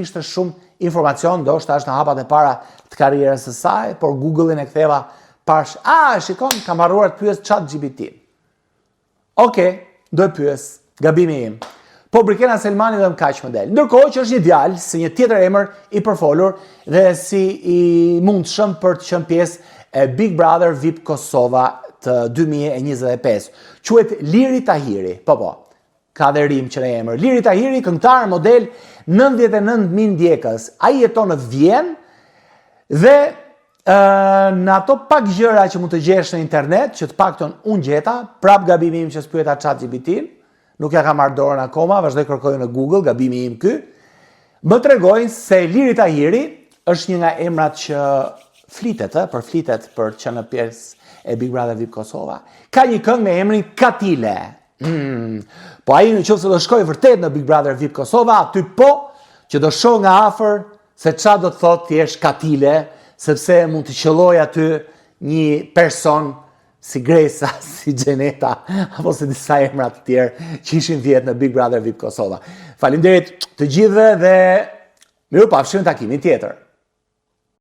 Ishte shumë informacion, do është në hapat e para të karrierës së saj, por Google-in e ktheva pash, shikon, kam harruar të pyes ChatGPT. Okej, do e pyes, gabimi im. Po Brikena Selmani dhe më kaq më del. Ndërkohë që është një djalë si një tjetër emër i përfolur dhe si i mundshëm për të qenë pjesë e Big Brother VIP Kosova të 2025. Quhet Liri Tahiri. Po. Ka dhe rim që në emër. Liri Tahiri, këngëtar, model, 99.000 ndjekës. Ai jeton në Vjenë dhe në ato pak gjëra që mund të gjesh në internet, që të paktën unë gjeta, prap gabimi im që s'pyeta ChatGPT, nuk ja kam marrë dorën akoma, vazhdoj kërkoj në Google, gabimi im ky, më tregojnë se Liri Tahiri është një nga emrat që flitet për që në pjesë e Big Brother VIP Kosova. Ka një këngë me emrin Katile. Po ai në qoftë se do shkoj vërtet në Big Brother VIP Kosova, aty po që do shoh nga afër se çfarë do të thotë thjesht Katile, sepse mund të qelloj aty një person si Gresa, si Gjeneta, apo se disa emra të tjerë që ishin 10 në Big Brother VIP Kosova. Faleminderit të gjithëve dhe mirupafshim në takimin tjetër.